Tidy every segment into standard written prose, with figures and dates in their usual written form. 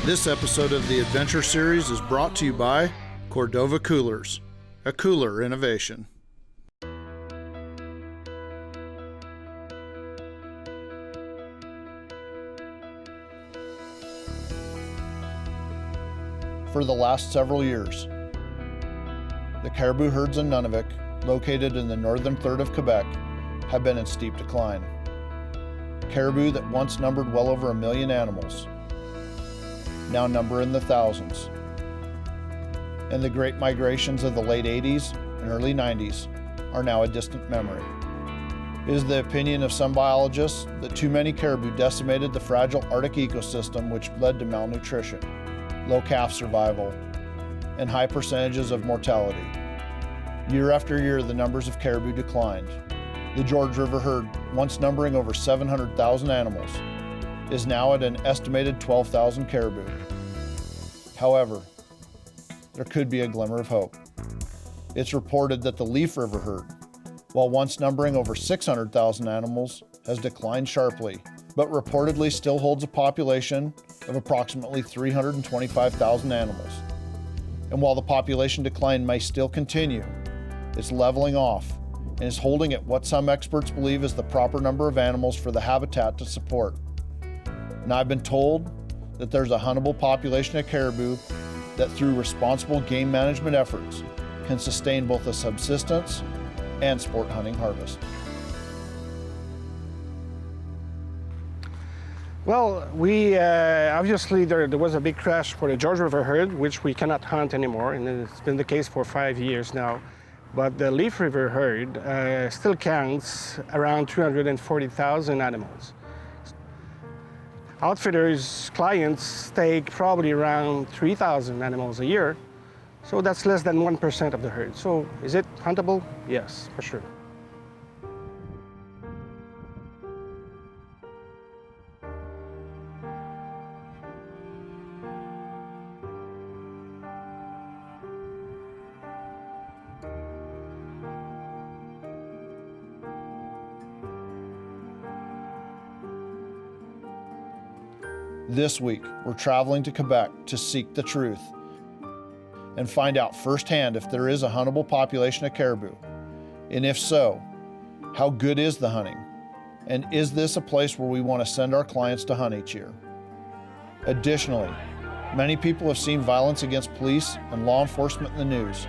This episode of the Adventure Series is brought to you by Cordova Coolers, a cooler innovation. For the last several years, the caribou herds in Nunavik, located in the northern third of Quebec, have been in steep decline. Caribou that once numbered well over 1 million animals now number in the thousands. And the great migrations of the late 80s and early 90s are now a distant memory. It is the opinion of some biologists that too many caribou decimated the fragile Arctic ecosystem, which led to malnutrition, low calf survival, and high percentages of mortality. Year after year, the numbers of caribou declined. The George River herd, once numbering over 700,000 animals, is now at an estimated 12,000 caribou. However, there could be a glimmer of hope. It's reported that the Leaf River herd, while once numbering over 600,000 animals, has declined sharply, but reportedly still holds a population of approximately 325,000 animals. And while the population decline may still continue, it's leveling off and is holding at what some experts believe is the proper number of animals for the habitat to support. And I've been told that there's a huntable population of caribou that through responsible game management efforts can sustain both a subsistence and sport hunting harvest. Well, we obviously there was a big crash for the George River herd, which we cannot hunt anymore, and it's been the case for 5 years now. But the Leaf River herd still counts around 240,000 animals. Outfitters' clients take probably around 3,000 animals a year, so that's less than 1% of the herd. So is it huntable? Yes, for sure. This week, we're traveling to Quebec to seek the truth and find out firsthand if there is a huntable population of caribou. And if so, how good is the hunting? And is this a place where we want to send our clients to hunt each year? Additionally, many people have seen violence against police and law enforcement in the news.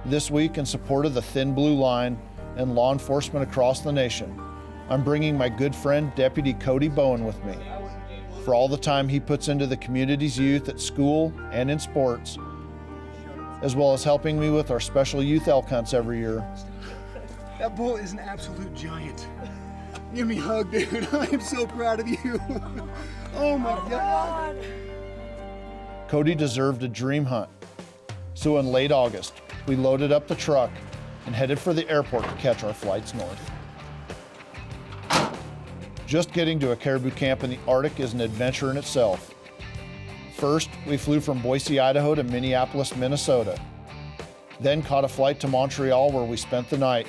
This week, in support of the Thin Blue Line and law enforcement across the nation, I'm bringing my good friend Deputy Cody Bowen with me. For all the time he puts into the community's youth at school and in sports, as well as helping me with our special youth elk hunts every year. That bull is an absolute giant. Give me a hug, dude. I am so proud of you. Oh my God. Cody deserved a dream hunt. So in late August, we loaded up the truck and headed for the airport to catch our flights north. Just getting to a caribou camp in the Arctic is an adventure in itself. First, we flew from Boise, Idaho to Minneapolis, Minnesota. Then caught a flight to Montreal where we spent the night.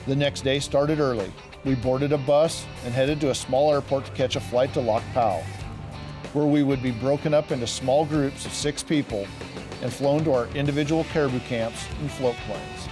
The next day started early. We boarded a bus and headed to a small airport to catch a flight to Lac Pau, where we would be broken up into small groups of 6 people and flown to our individual caribou camps and float planes.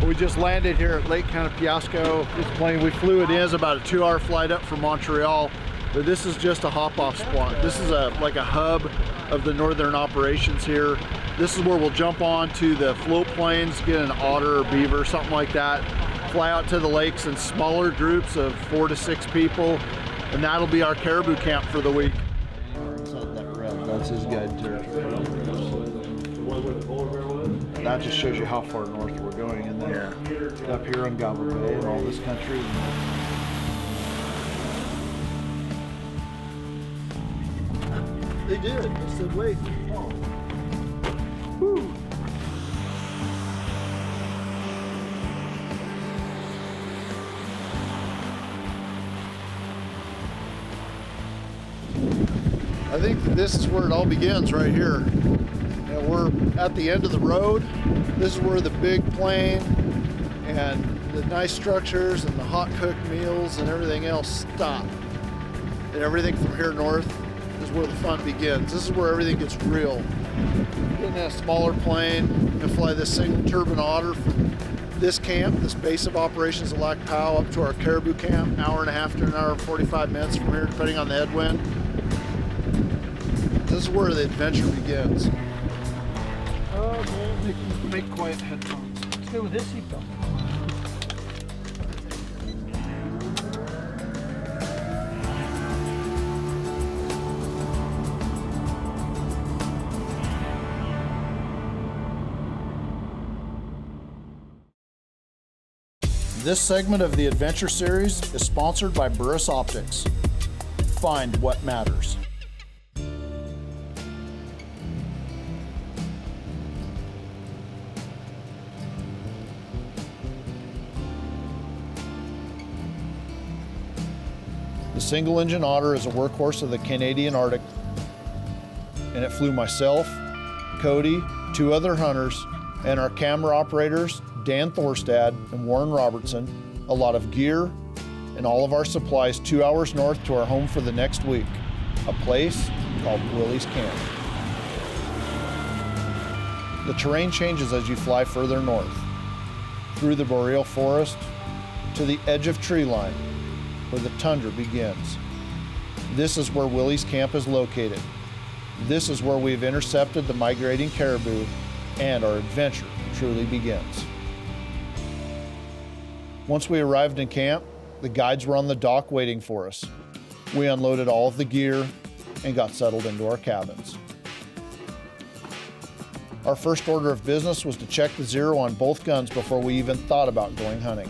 We just landed here at Lake Canapiasco. This plane, we flew it in, is about a 2-hour flight up from Montreal, but this is just a hop-off spot. This is like a hub of the northern operations here. This is where we'll jump on to the float planes, get an otter or beaver, something like that, fly out to the lakes in smaller groups of 4 to 6 people, and that'll be our caribou camp for the week. Inside that red, that's his guide territory. That just shows you how far north we're going, and then up here on Gobble Bay and all this country. They did. They said, wait. Woo. I think this is where it all begins right here. And we're at the end of the road. This is where the big plane and the nice structures and the hot cooked meals and everything else stop. And everything from here north is where the fun begins. This is where everything gets real. Getting a smaller plane and fly this single turbine otter from this camp, this base of operations at Lac Powell, up to our Caribou camp, hour and a half to an hour and 45 minutes from here, depending on the headwind. This is where the adventure begins. Oh man, make quiet headphones. Let's go with this seatbelt. This segment of the Adventure Series is sponsored by Burris Optics. Find what matters. The single-engine Otter is a workhorse of the Canadian Arctic, and it flew myself, Cody, 2 other hunters, and our camera operators, Dan Thorstad and Warren Robertson, a lot of gear, and all of our supplies 2 hours north to our home for the next week, a place called Willie's Camp. The terrain changes as you fly further north, through the boreal forest to the edge of tree line, where the tundra begins. This is where Willie's Camp is located. This is where we've intercepted the migrating caribou, and our adventure truly begins. Once we arrived in camp, the guides were on the dock waiting for us. We unloaded all of the gear and got settled into our cabins. Our first order of business was to check the zero on both guns before we even thought about going hunting.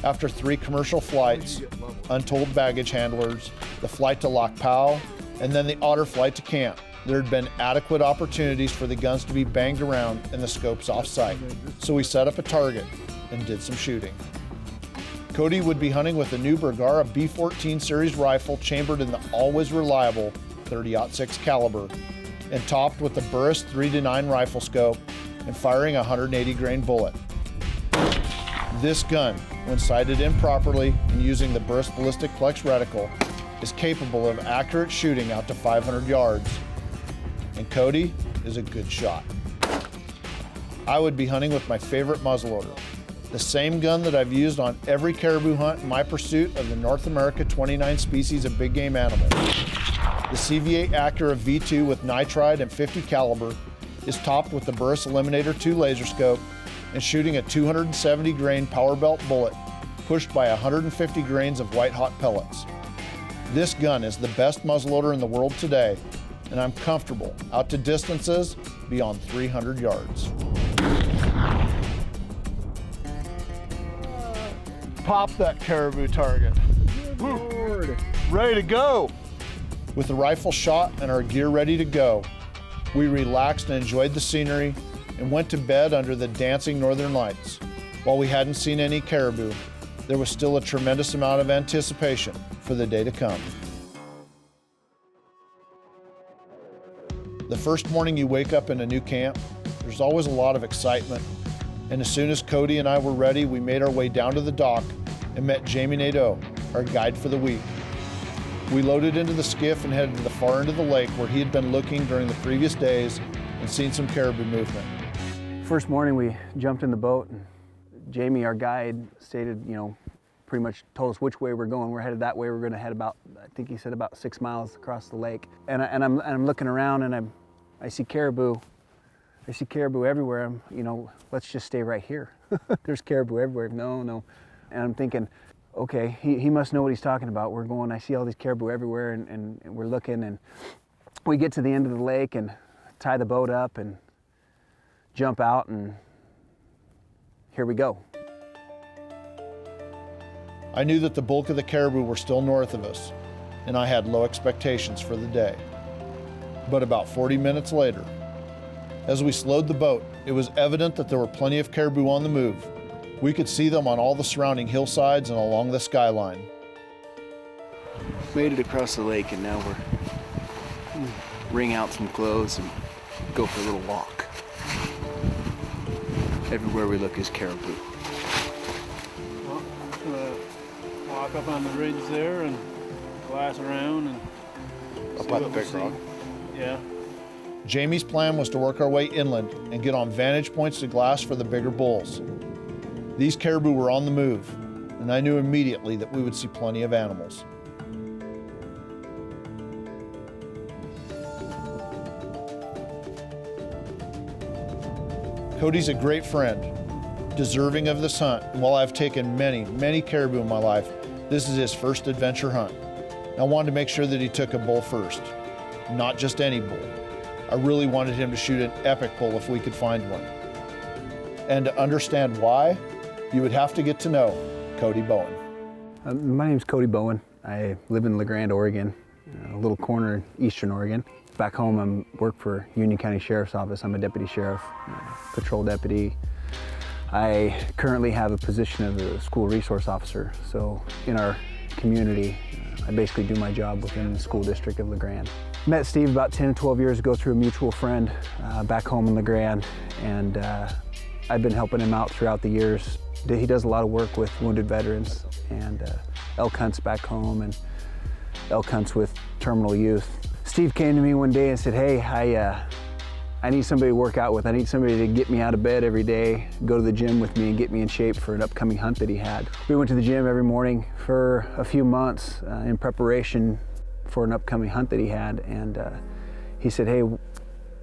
After 3 commercial flights, untold baggage handlers, the flight to Lac Powell, and then the Otter flight to camp, there had been adequate opportunities for the guns to be banged around and the scopes off-site. So we set up a target and did some shooting. Cody would be hunting with a new Bergara B14 series rifle chambered in the always reliable 30-06 caliber and topped with the Burris 3-9 rifle scope and firing a 180 grain bullet. This gun, when sighted in properly and using the Burris ballistic plex reticle, is capable of accurate shooting out to 500 yards. And Cody is a good shot. I would be hunting with my favorite muzzleloader, the same gun that I've used on every caribou hunt in my pursuit of the North America 29 species of big game animal. The CV8 Acura V2 with nitride and 50 caliber is topped with the Burris Eliminator 2 laser scope and shooting a 270 grain power belt bullet pushed by 150 grains of white hot pellets. This gun is the best muzzleloader in the world today, and I'm comfortable out to distances beyond 300 yards. Pop that caribou target. Lord. Ready to go. With the rifle shot and our gear ready to go, we relaxed and enjoyed the scenery and went to bed under the dancing northern lights. While we hadn't seen any caribou, there was still a tremendous amount of anticipation for the day to come. The first morning you wake up in a new camp, there's always a lot of excitement. And as soon as Cody and I were ready, we made our way down to the dock and met Jamie Nadeau, our guide for the week. We loaded into the skiff and headed to the far end of the lake where he had been looking during the previous days and seen some caribou movement. First morning we jumped in the boat and Jamie, our guide, stated, pretty much told us which way we're going. We're headed that way. We're going to head about, I think he said about 6 miles across the lake. And I'm looking around and I see caribou. I see caribou everywhere. Let's just stay right here. There's caribou everywhere. No. And I'm thinking, okay, he must know what he's talking about. We're going, I see all these caribou everywhere and we're looking and we get to the end of the lake and tie the boat up and jump out and here we go. I knew that the bulk of the caribou were still north of us, and I had low expectations for the day. But about 40 minutes later, as we slowed the boat, it was evident that there were plenty of caribou on the move. We could see them on all the surrounding hillsides and along the skyline. Made it across the lake and now wring out some clothes and go for a little walk. Everywhere we look is caribou. Well, just gonna walk up on the ridge there and glass around and Up see by the what we big see. rock. Yeah. Jamie's plan was to work our way inland and get on vantage points to glass for the bigger bulls. These caribou were on the move, and I knew immediately that we would see plenty of animals. Cody's a great friend, deserving of this hunt, and while I've taken many caribou in my life, this is his first adventure hunt. I wanted to make sure that he took a bull first, not just any bull. I really wanted him to shoot an epic bull if we could find one. And to understand why, you would have to get to know Cody Bowen. My name's Cody Bowen. I live in La Grande, Oregon, a little corner in eastern Oregon. Back home, I work for Union County Sheriff's Office. I'm a deputy sheriff, patrol deputy. I currently have a position of a school resource officer. So in our community, I basically do my job within the school district of La Grande. Met Steve about 10 or 12 years ago through a mutual friend back home in La Grande, and I've been helping him out throughout the years. He does a lot of work with wounded veterans and elk hunts back home and elk hunts with terminal youth. Steve came to me one day and said, hey, I need somebody to work out with. I need somebody to get me out of bed every day, go to the gym with me and get me in shape for an upcoming hunt that he had. We went to the gym every morning for a few months in preparation for an upcoming hunt that he had, and he said, hey, we've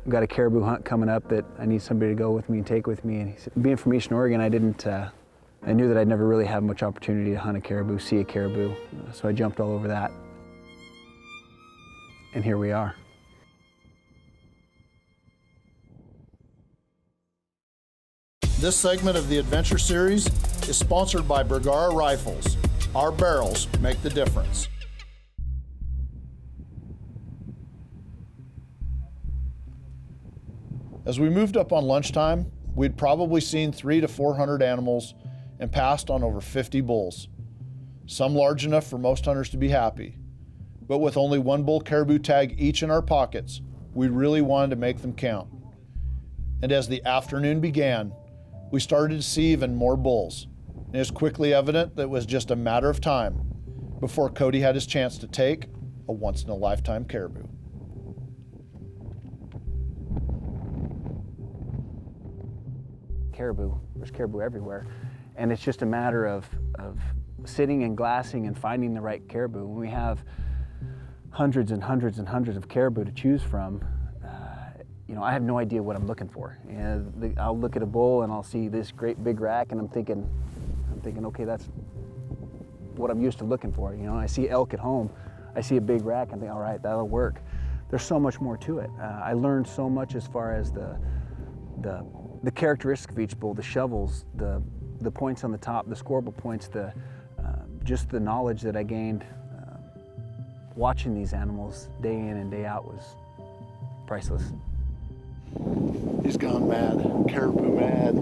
got a caribou hunt coming up that I need somebody to go with me and take with me. And he said, being from Eastern Oregon, I knew that I'd never really have much opportunity to hunt a caribou, see a caribou, so I jumped all over that. And here we are. This segment of the Adventure Series is sponsored by Bergara Rifles. Our barrels make the difference. As we moved up on lunchtime, we'd probably seen 300 to 400 animals and passed on over 50 bulls. Some large enough for most hunters to be happy. But with only one bull caribou tag each in our pockets, we really wanted to make them count. And as the afternoon began, we started to see even more bulls. And it was quickly evident that it was just a matter of time before Cody had his chance to take a once-in-a-lifetime caribou. There's caribou everywhere. And it's just a matter of sitting and glassing and finding the right caribou. When we have hundreds and hundreds and hundreds of caribou to choose from, I have no idea what I'm looking for. I'll look at a bull and I'll see this great big rack and I'm thinking, okay, that's what I'm used to looking for. I see elk at home, I see a big rack, and think, all right, that'll work. There's so much more to it. I learned so much as far as the characteristics of each bull, the shovels, the points on the top, the scoreable points, just the knowledge that I gained watching these animals day in and day out was priceless. He's gone mad, caribou mad.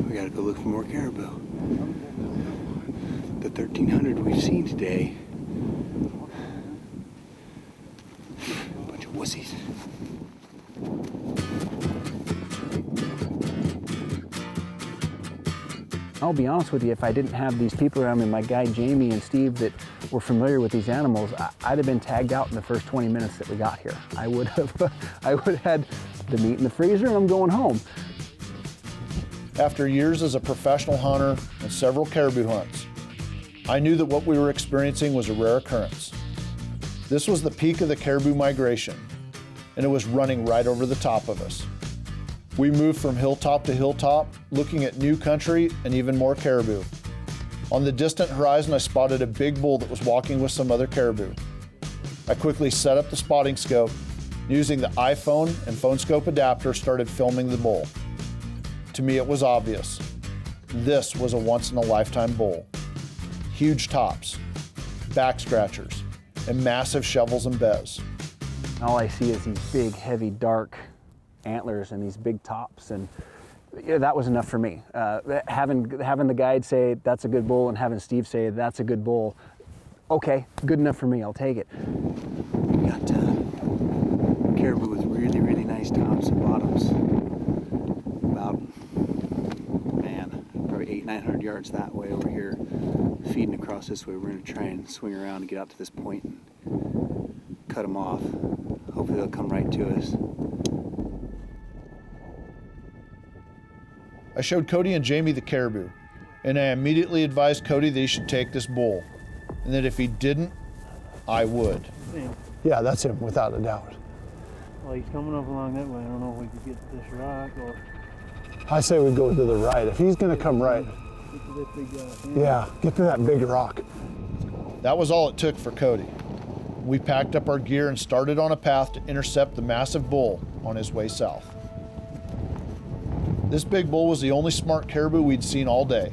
We gotta go look for more caribou. The 1,300 we've seen today, bunch of wussies. I'll be honest with you, if I didn't have these people around me, my guide Jamie and Steve that were familiar with these animals, I'd have been tagged out in the first 20 minutes that we got here. I would have had the meat in the freezer and I'm going home. After years as a professional hunter and several caribou hunts, I knew that what we were experiencing was a rare occurrence. This was the peak of the caribou migration, and it was running right over the top of us. We moved from hilltop to hilltop, looking at new country and even more caribou. On the distant horizon, I spotted a big bull that was walking with some other caribou. I quickly set up the spotting scope, and using the iPhone and phone scope adapter, started filming the bull. To me, it was obvious. This was a once-in-a-lifetime bull. Huge tops, back scratchers, and massive shovels and bez. All I see is these big, heavy, dark antlers and these big tops, and that was enough for me. Having the guide say that's a good bull and having Steve say that's a good bull Okay, good enough for me, I'll take it. We got caribou with really, really nice tops and bottoms. About, man, probably 800-900 yards that way over here. Feeding across this way. We're going to try and swing around and get out to this point and cut them off. Hopefully they'll come right to us. I showed Cody and Jamie the caribou, and I immediately advised Cody that he should take this bull, and that if he didn't, I would. Yeah, that's him, without a doubt. Well, he's coming up along that way. I don't know if we could get to this rock or I say we go to the right. If he's gonna come right, get to this big yeah, get to that big rock. That was all it took for Cody. We packed up our gear and started on a path to intercept the massive bull on his way south. This big bull was the only smart caribou we'd seen all day.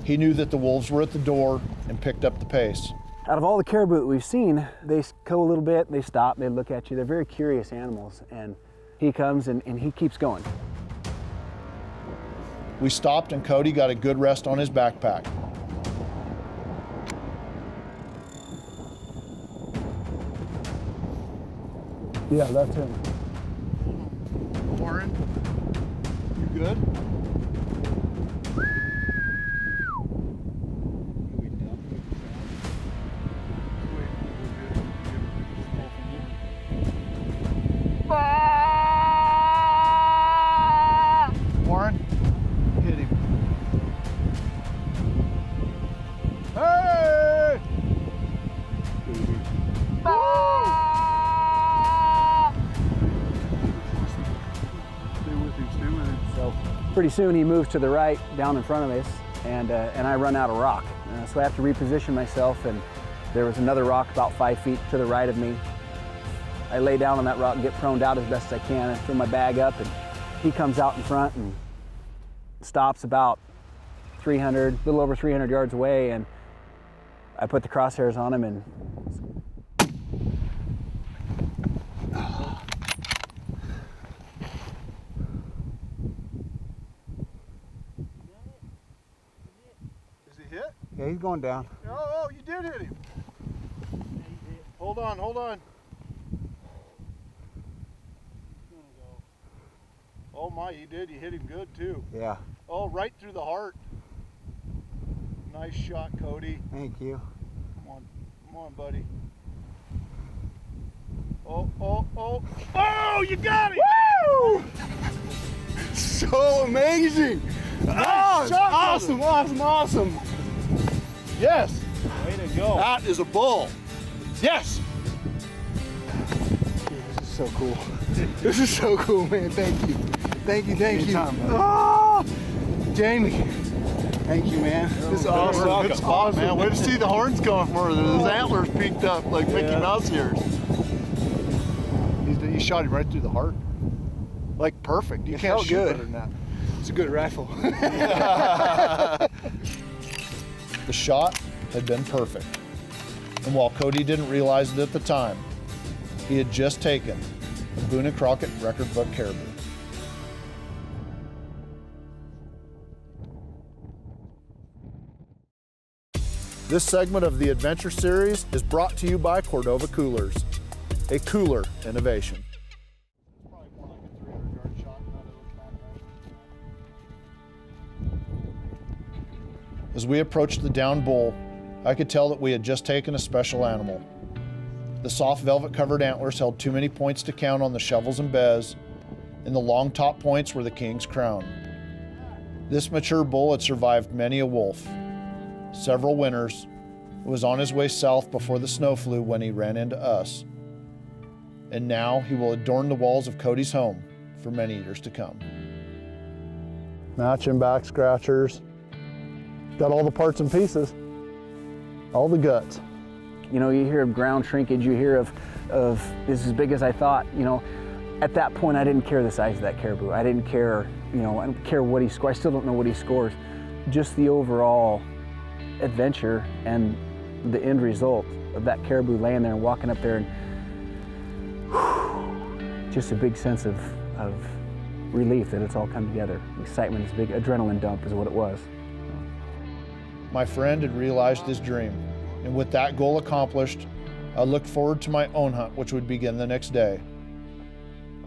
He knew that the wolves were at the door and picked up the pace. Out of all the caribou that we've seen, they go a little bit, they stop, they look at you. They're very curious animals, and he comes and he keeps going. We stopped and Cody got a good rest on his backpack. Yeah, that's him. Warren, you good? Warren, hit him. Hey! So pretty soon he moves to the right down in front of us, and I run out of rock. So I have to reposition myself, and there was another rock about 5 feet to the right of me. I lay down on that rock and get proned out as best as I can. I throw my bag up, and he comes out in front and stops about 300, a little over 300 yards away, and I put the crosshairs on him and Is he hit? Yeah, he's going down. Oh, you did hit him. Hold on. Oh my, you did. You hit him good too. Yeah, Oh, right through the heart. Nice shot, Cody. thank you. Come on, buddy. Oh, you got it! Woo! So amazing! Nice shot, Awesome! Yes, way to go. that is a bull. Yes. This is so cool. This is so cool, man. Thank you. Anytime, buddy. Oh, Jamie. Thank you, man. This is awesome. Good spot, man. Way to see the horns coming from those antlers peaked up like Mickey Mouse ears. He shot him right through the heart. Like perfect. You It can't felt shoot good. better than that. It's a good rifle. The shot had been perfect. And while Cody didn't realize it at the time, he had just taken a Boone and Crockett record book caribou. This segment of the Adventure Series is brought to you by Cordova Coolers, a cooler innovation. As we approached the downed bull, I could tell that we had just taken a special animal. The soft velvet-covered antlers held too many points to count on the shovels and bez, and the long top points were the king's crown. This mature bull had survived many a wolf, several winters, was on his way south before the snow flew when he ran into us. And now he will adorn the walls of Cody's home for many years to come. Matching back scratchers. Got all the parts and pieces. All the guts. you know, you hear of ground shrinkage, you hear of this is as big as I thought, you know. At that point, I didn't care the size of that caribou. I didn't care, you know, I don't care what he scores. I still don't know what he scores. Just the overall adventure and the end result of that caribou laying there and walking up there, and just a big sense of relief that it's all come together. Excitement is big, adrenaline dump is what it was. My friend had realized his dream And with that goal accomplished, I looked forward to my own hunt, which would begin the next day.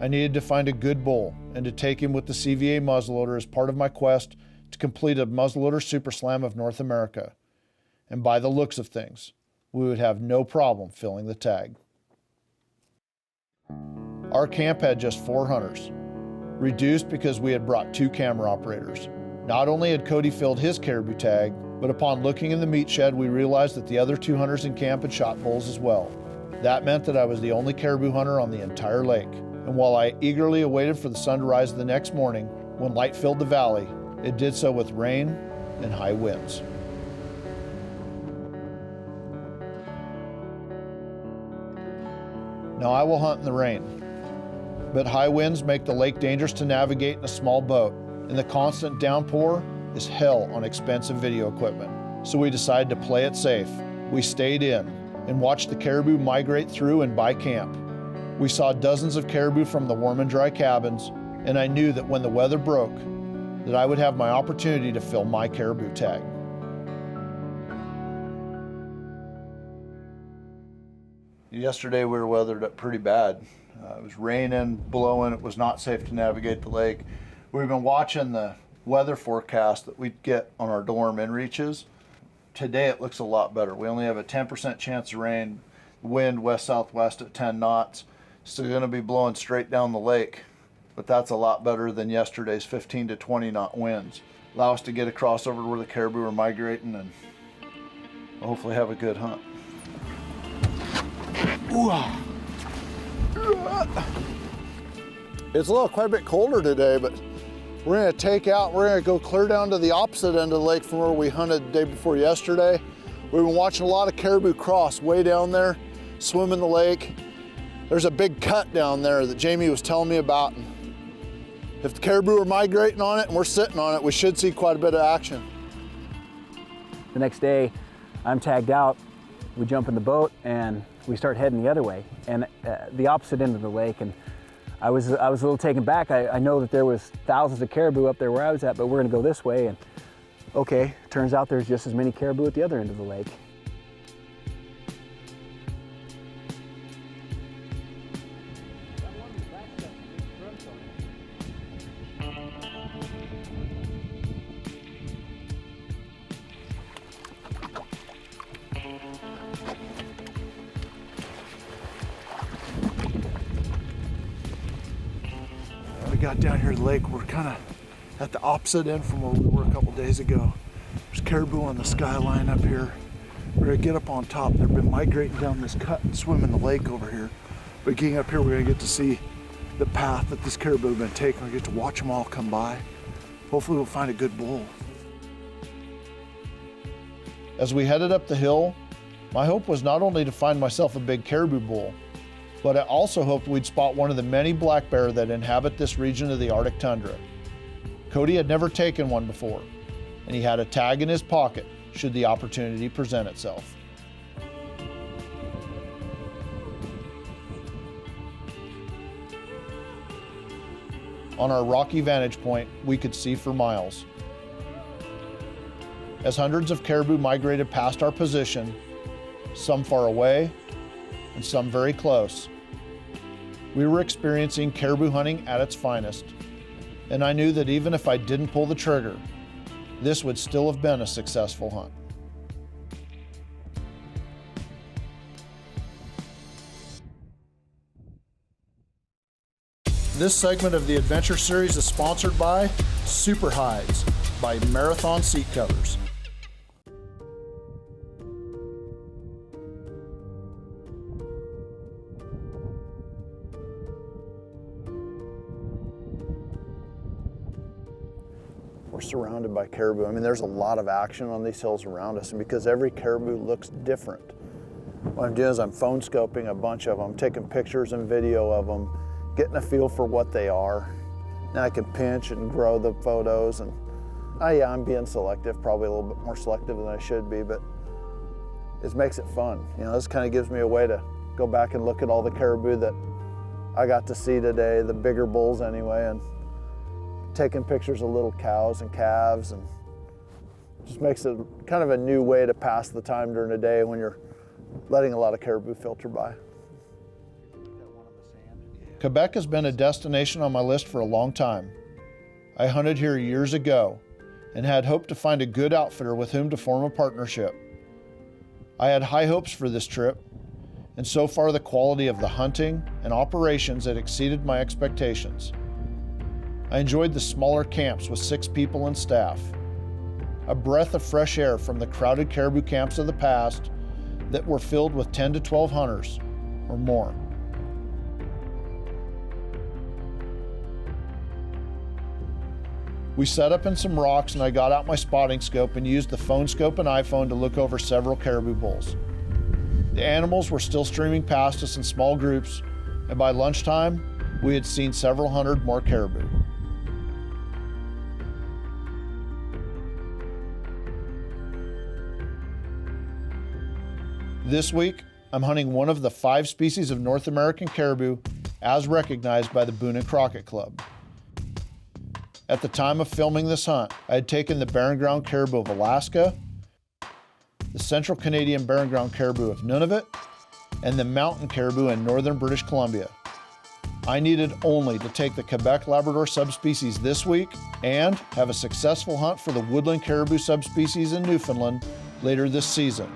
I needed to find a good bull and to take him with the CVA muzzleloader as part of my quest to complete a muzzleloader Super Slam of North America. And by the looks of things, we would have no problem filling the tag. Our camp had just 4 hunters, reduced because we had brought 2 camera operators. Not only had Cody filled his caribou tag, but upon looking in the meat shed, we realized that the other 2 hunters in camp had shot bulls as well. That meant that I was the only caribou hunter on the entire lake. And while I eagerly awaited for the sun to rise the next morning, when light filled the valley, it did so with rain and high winds. Now I will hunt in the rain, but high winds make the lake dangerous to navigate in a small boat, and the constant downpour is hell on expensive video equipment. So we decided to play it safe. We stayed in and watched the caribou migrate through and by camp. We saw dozens of caribou from the warm and dry cabins, and I knew that when the weather broke, that I would have my opportunity to fill my caribou tag. Yesterday we were weathered up pretty bad. It was raining, blowing, it was not safe to navigate the lake. We've been watching the weather forecast that we get on our dorm inReaches. Today it looks a lot better. We only have a 10% chance of rain, wind west-southwest at 10 knots. Still going to be blowing straight down the lake, but that's a lot better than yesterday's 15 to 20 knot winds. Allow us to get across over to where the caribou are migrating and hopefully have a good hunt. It's quite a bit colder today, but we're going to take out, we're going to go clear down to the opposite end of the lake from where we hunted the day before yesterday. We've been watching a lot of caribou cross way down there, swim in the lake. There's a big cut down there that Jamie was telling me about. If the caribou are migrating on it and we're sitting on it, we should see quite a bit of action. The next day, I'm tagged out. We jump in the boat and we start heading the other way, and the opposite end of the lake. And I was a little taken back. I know that there was thousands of caribou up there where I was at, but we're gonna go this way. And okay, turns out there's just as many caribou at the other end of the lake. We got down here to the lake. We're kind of at the opposite end from where we were a couple days ago. There's caribou on the skyline up here. We're gonna get up on top. They've been migrating down this cut and swim in the lake over here. But getting up here, we're gonna get to see the path that these caribou have been taking. We get to watch them all come by. Hopefully we'll find a good bull. As we headed up the hill, my hope was not only to find myself a big caribou bull, but I also hoped we'd spot one of the many black bear that inhabit this region of the Arctic tundra. Cody had never taken one before, and he had a tag in his pocket should the opportunity present itself. On our rocky vantage point, we could see for miles. As hundreds of caribou migrated past our position, some far away and some very close, we were experiencing caribou hunting at its finest, and I knew that even if I didn't pull the trigger, this would still have been a successful hunt. This segment of the Adventure Series is sponsored by Super Hides by Marathon Seat Covers. We're surrounded by caribou. I mean, there's a lot of action on these hills around us, and because every caribou looks different, what I'm doing is I'm phone scoping a bunch of them, taking pictures and video of them, getting a feel for what they are. Now I can pinch and grow the photos, and yeah, I'm being selective, probably a little bit more selective than I should be, but it makes it fun. You know, this kind of gives me a way to go back and look at all the caribou that I got to see today, the bigger bulls anyway, and taking pictures of little cows and calves and Just makes it kind of a new way to pass the time during the day when you're letting a lot of caribou filter by. Quebec has been a destination on my list for a long time. I hunted here years ago and had hoped to find a good outfitter with whom to form a partnership. I had high hopes for this trip, and so far the quality of the hunting and operations had exceeded my expectations. I enjoyed the smaller camps with 6 people and staff, a breath of fresh air from the crowded caribou camps of the past that were filled with 10 to 12 hunters or more. We set up in some rocks and I got out my spotting scope and used the phone scope and iPhone to look over several caribou bulls. The animals were still streaming past us in small groups, and by lunchtime, we had seen several hundred more caribou. This week, I'm hunting one of the 5 species of North American caribou as recognized by the Boone and Crockett Club. At the time of filming this hunt, I had taken the Barren Ground caribou of Alaska, the Central Canadian Barren Ground caribou of Nunavik, and the mountain caribou in northern British Columbia. I needed only to take the Quebec Labrador subspecies this week and have a successful hunt for the woodland caribou subspecies in Newfoundland later this season.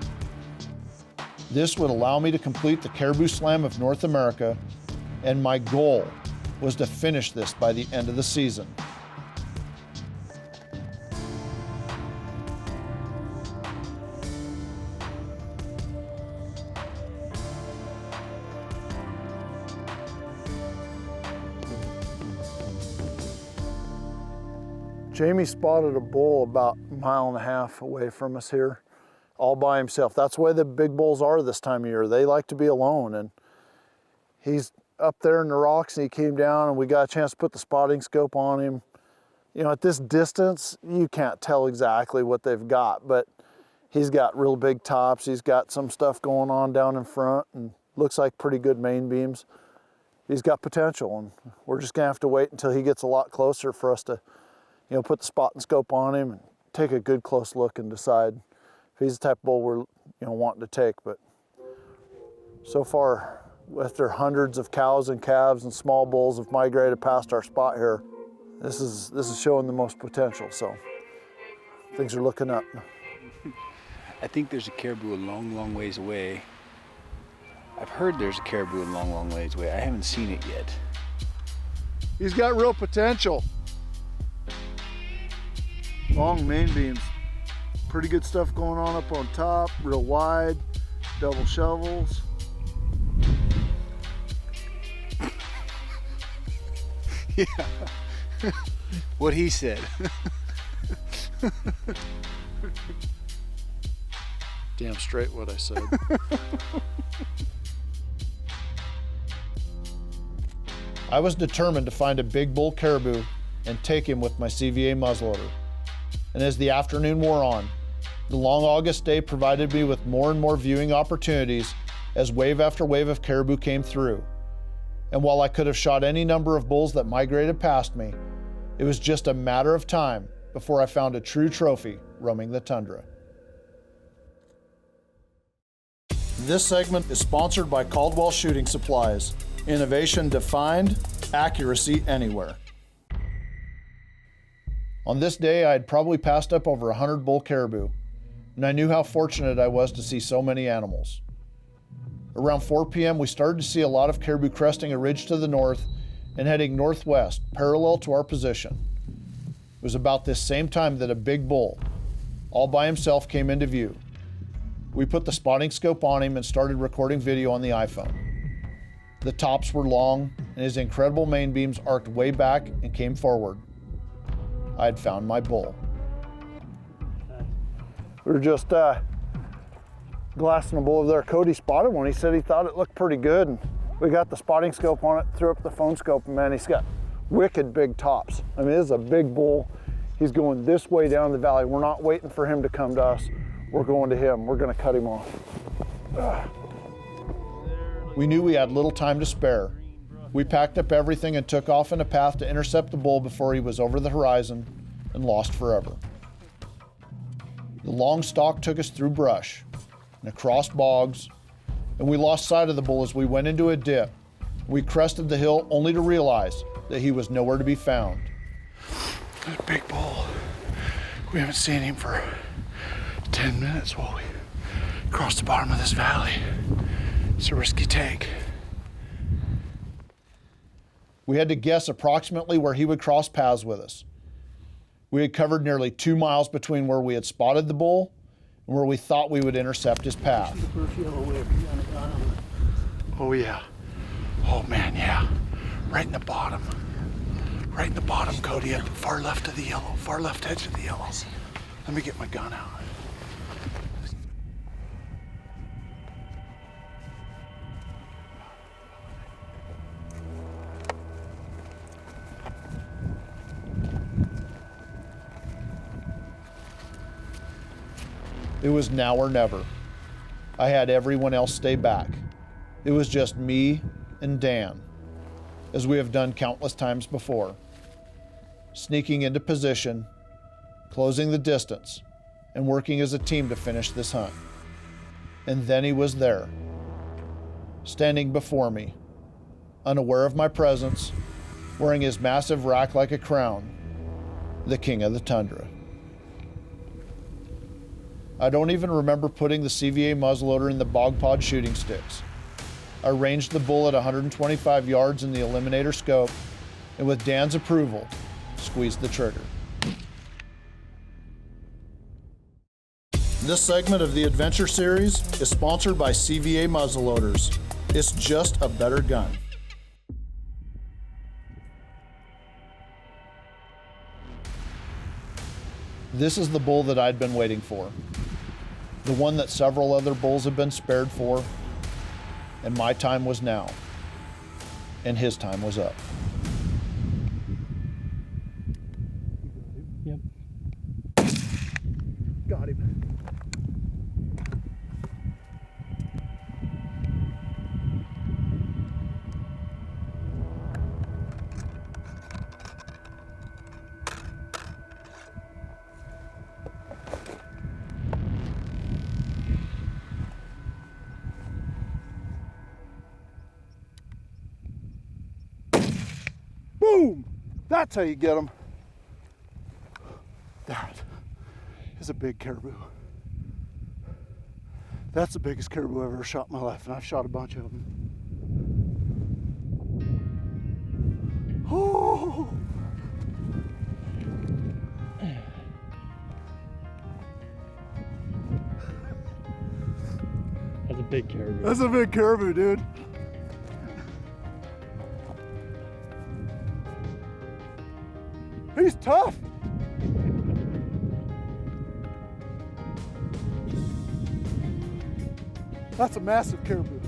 This would allow me to complete the Caribou Slam of North America, and my goal was to finish this by the end of the season. Jamie spotted a bull about 1.5 miles away from us here, all by himself. That's the way the big bulls are this time of year. They like to be alone, and he's up there in the rocks and he came down and we got a chance to put the spotting scope on him. You know, at this distance, you can't tell exactly what they've got, but he's got real big tops. He's got some stuff going on down in front and looks like pretty good main beams. He's got potential, and we're just gonna have to wait until he gets a lot closer for us to, you know, put the spotting scope on him and take a good close look and decide if he's the type of bull we're, wanting to take. But so far, after hundreds of cows and calves and small bulls have migrated past our spot here, this is showing the most potential. So things are looking up. I think there's a caribou a long, long ways away. I've heard there's a caribou a long, long ways away. I haven't seen it yet. He's got real potential. Long main beams. Pretty good stuff going on up on top, real wide, double shovels. Yeah. What he said. Damn straight what I said. I was determined to find a big bull caribou and take him with my CVA muzzleloader. And as the afternoon wore on, the long August day provided me with more and more viewing opportunities as wave after wave of caribou came through. And while I could have shot any number of bulls that migrated past me, it was just a matter of time before I found a true trophy roaming the tundra. This segment is sponsored by Caldwell Shooting Supplies. Innovation defined, accuracy anywhere. On this day, I had probably passed up over 100 bull caribou, and I knew how fortunate I was to see so many animals. Around 4 p.m., we started to see a lot of caribou cresting a ridge to the north and heading northwest, parallel to our position. It was about this same time that a big bull, all by himself, came into view. We put the spotting scope on him and started recording video on the iPhone. The tops were long, and his incredible main beams arced way back and came forward. I had found my bull. We were just glassing a bull over there. Cody spotted one. He said he thought it looked pretty good, and we got the spotting scope on it, threw up the phone scope, and man, he's got wicked big tops. I mean, this is a big bull. He's going this way down the valley. We're not waiting for him to come to us. We're going to him. We're gonna cut him off. We knew we had little time to spare. We packed up everything and took off in a path to intercept the bull before he was over the horizon and lost forever. The long stalk took us through brush and across bogs, and we lost sight of the bull as we went into a dip. We crested the hill only to realize that he was nowhere to be found. There's a big bull. We haven't seen him for 10 minutes while we cross the bottom of this valley. It's a risky take. We had to guess approximately where he would cross paths with us. We had covered nearly 2 miles between where we had spotted the bull and where we thought we would intercept his path. Oh yeah. Oh man, yeah. Right in the bottom. Right in the bottom, Cody, at the far left of the yellow, far left edge of the yellow. Let me get my gun out. It was now or never. I had everyone else stay back. It was just me and Dan, as we have done countless times before. Sneaking into position, closing the distance, and working as a team to finish this hunt. And then he was there, standing before me, unaware of my presence, wearing his massive rack like a crown, the king of the tundra. I don't even remember putting the CVA muzzleloader in the bog pod shooting sticks. I ranged the bull at 125 yards in the eliminator scope, and with Dan's approval, squeezed the trigger. This segment of the Adventure Series is sponsored by CVA muzzleloaders. It's just a better gun. This is the bull that I'd been waiting for. The one that several other bulls had been spared for, and my time was now, and his time was up. Yep. Got him. Boom! That's how you get them. That is a big caribou. That's the biggest caribou I've ever shot in my life, and I've shot a bunch of them. Oh! That's a big caribou. That's a big caribou, dude. He's tough. That's a massive caribou.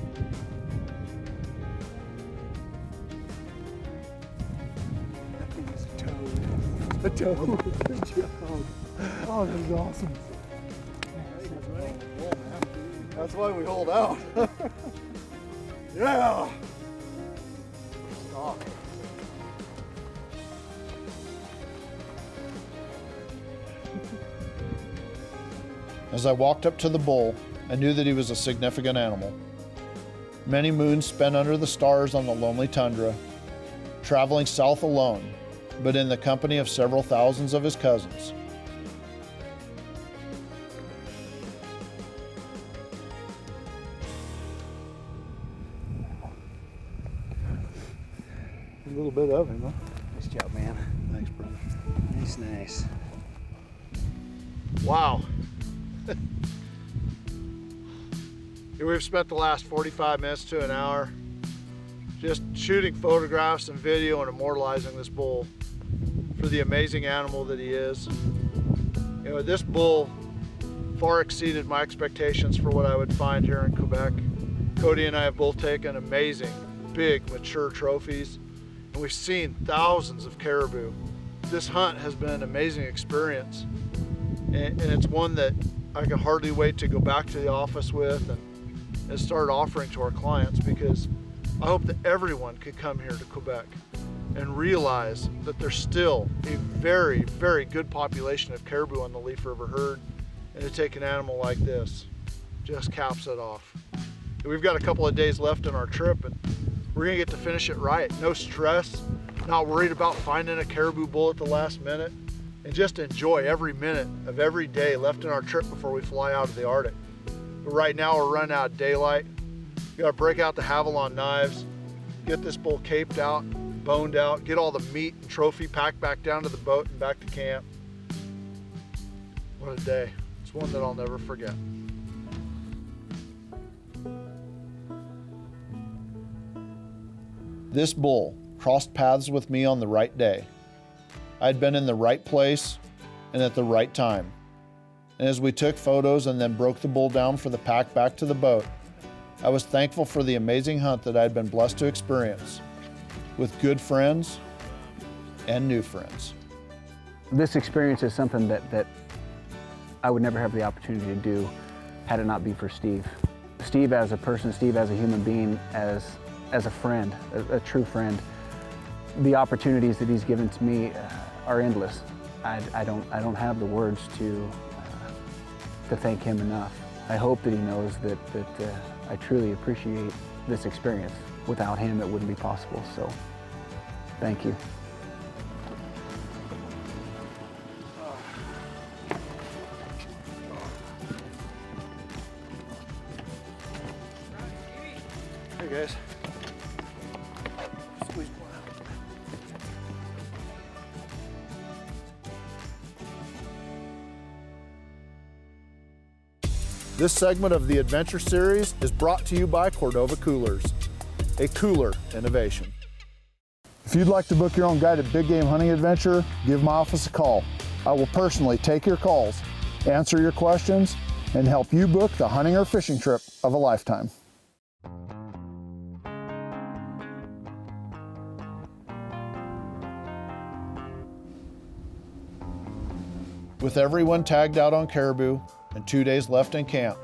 That thing is a toad. A toad. Good job. Oh, this is awesome. That's why we hold out. Yeah. Stop. As I walked up to the bull, I knew that he was a significant animal. Many moons spent under the stars on the lonely tundra, traveling south alone, but in the company of several thousands of his cousins. A little bit of him, huh? Nice job, man. Thanks, brother. Nice. Wow. We've spent the last 45 minutes to an hour just shooting photographs and video and immortalizing this bull for the amazing animal that he is. You know, this bull far exceeded my expectations for what I would find here in Quebec. Cody and I have both taken amazing, big, mature trophies, and we've seen thousands of caribou. This hunt has been an amazing experience, and it's one that I can hardly wait to go back to the office with and start offering to our clients, because I hope that everyone could come here to Quebec and realize that there's still a very, very good population of caribou on the Leaf River herd, And to take an animal like this just caps it off. We've got a couple of days left in our trip, and we're gonna get to finish it right. No stress, not worried about finding a caribou bull at the last minute, and just enjoy every minute of every day left in our trip before we fly out of the Arctic. But right now we're running out of daylight. We gotta break out the Havalon knives, get this bull caped out, boned out, get all the meat and trophy packed back down to the boat and back to camp. What a day. It's one that I'll never forget. This bull crossed paths with me on the right day. I'd been in the right place and at the right time. And as we took photos and then broke the bull down for the pack back to the boat, I was thankful for the amazing hunt that I'd been blessed to experience with good friends and new friends. This experience is something that I would never have the opportunity to do had it not be for Steve. Steve as a person, Steve as a human being, as a friend, a true friend. The opportunities that he's given to me are endless. I don't have the words to thank him enough. I hope that he knows that I truly appreciate this experience. Without him, it wouldn't be possible, so thank you. Hey guys. Squeeze one out. This segment of the Adventure Series is brought to you by Cordova Coolers, a cooler innovation. If you'd like to book your own guided big game hunting adventure, give my office a call. I will personally take your calls, answer your questions, and help you book the hunting or fishing trip of a lifetime. With everyone tagged out on caribou and 2 days left in camp,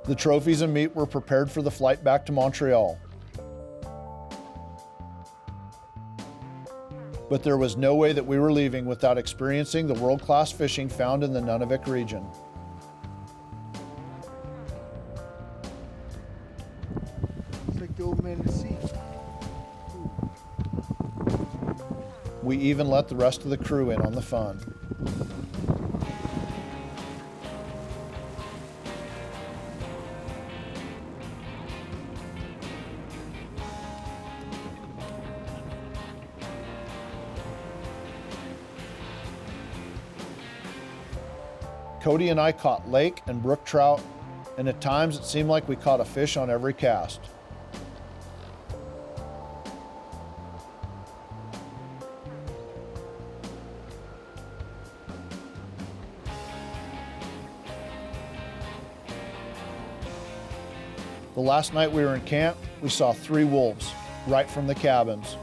the trophies and meat were prepared for the flight back to Montreal. But there was no way that we were leaving without experiencing the world-class fishing found in the Nunavik region. It's like the old man in the sea. We even let the rest of the crew in on the fun. Cody and I caught lake and brook trout, and at times it seemed like we caught a fish on every cast. The last night we were in camp, we saw 3 wolves right from the cabins.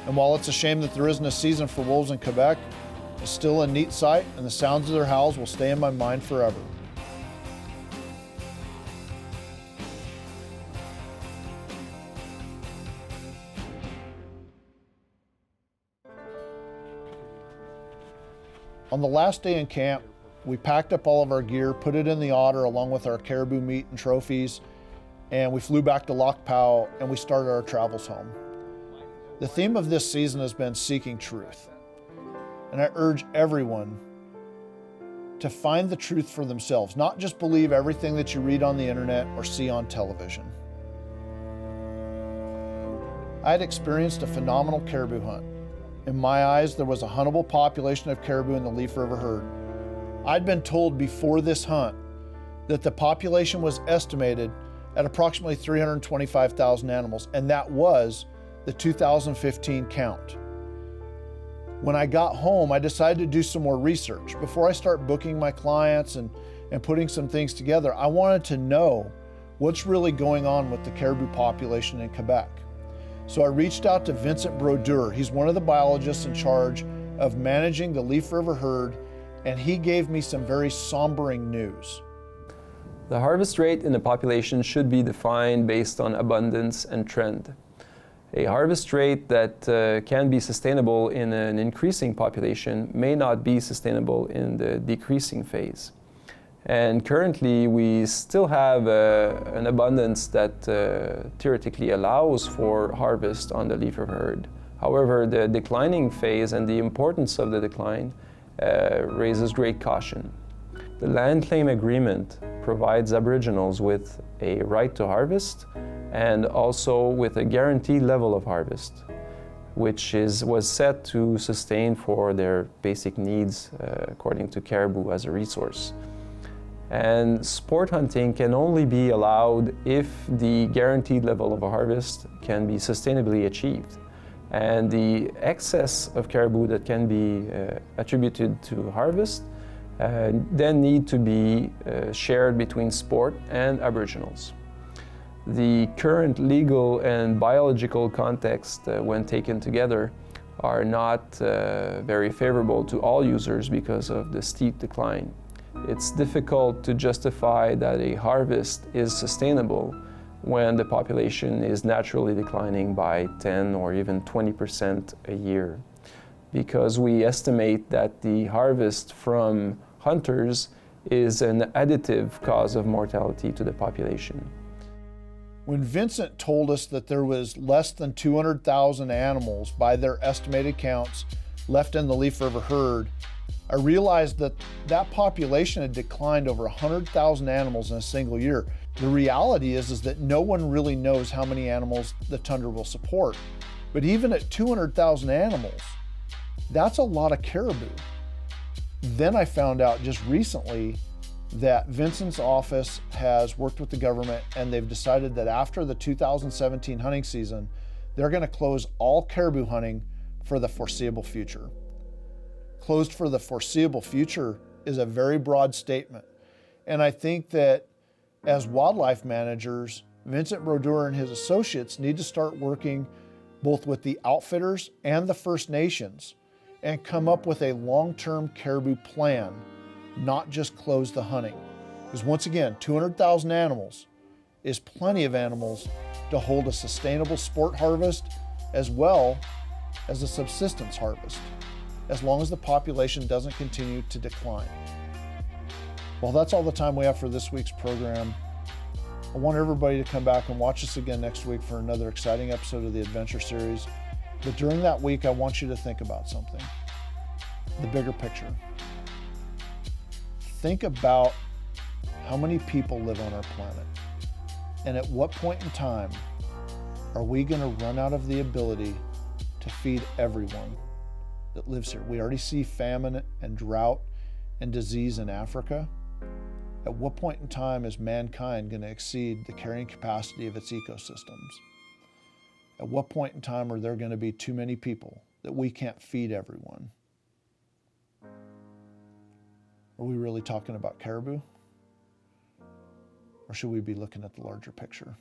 And while it's a shame that there isn't a season for wolves in Quebec, it's still a neat sight, and the sounds of their howls will stay in my mind forever. On the last day in camp, we packed up all of our gear, put it in the otter along with our caribou meat and trophies, and we flew back to Lac Pau and we started our travels home. The theme of this season has been seeking truth, and I urge everyone to find the truth for themselves, not just believe everything that you read on the internet or see on television. I had experienced a phenomenal caribou hunt. In my eyes, there was a huntable population of caribou in the Leaf River herd. I'd been told before this hunt that the population was estimated at approximately 325,000 animals, and that was the 2015 count. When I got home, I decided to do some more research. Before I start booking my clients and putting some things together, I wanted to know what's really going on with the caribou population in Quebec. So I reached out to Vincent Brodeur. He's one of the biologists in charge of managing the Leaf River herd, and he gave me some very sombering news. The harvest rate in a population should be defined based on abundance and trend. A harvest rate that can be sustainable in an increasing population may not be sustainable in the decreasing phase. And currently, we still have an abundance that theoretically allows for harvest on the leaf river herd. However, the declining phase and the importance of the decline raises great caution. The land claim agreement provides Aboriginals with a right to harvest and also with a guaranteed level of harvest, which was set to sustain for their basic needs according to caribou as a resource. And sport hunting can only be allowed if the guaranteed level of a harvest can be sustainably achieved. And the excess of caribou that can be attributed to harvest then need to be shared between sport and Aboriginals. The current legal and biological context, when taken together, are not very favorable to all users because of the steep decline. It's difficult to justify that a harvest is sustainable when the population is naturally declining by 10 or even 20% a year, because we estimate that the harvest from hunters is an additive cause of mortality to the population. When Vincent told us that there was less than 200,000 animals by their estimated counts left in the Leaf River herd, I realized that that population had declined over 100,000 animals in a single year. The reality is that no one really knows how many animals the tundra will support. But even at 200,000 animals, that's a lot of caribou. Then I found out just recently that Vincent's office has worked with the government and they've decided that after the 2017 hunting season, they're going to close all caribou hunting for the foreseeable future. Closed for the foreseeable future is a very broad statement. And I think that as wildlife managers, Vincent Brodeur and his associates need to start working both with the outfitters and the First Nations and come up with a long-term caribou plan, not just close the hunting. Because once again, 200,000 animals is plenty of animals to hold a sustainable sport harvest as well as a subsistence harvest, as long as the population doesn't continue to decline. Well, that's all the time we have for this week's program. I want everybody to come back and watch us again next week for another exciting episode of the Adventure Series. But during that week, I want you to think about something, the bigger picture. Think about how many people live on our planet, and at what point in time are we going to run out of the ability to feed everyone that lives here? We already see famine and drought and disease in Africa. At what point in time is mankind going to exceed the carrying capacity of its ecosystems? At what point in time are there going to be too many people that we can't feed everyone? Are we really talking about caribou? Or should we be looking at the larger picture?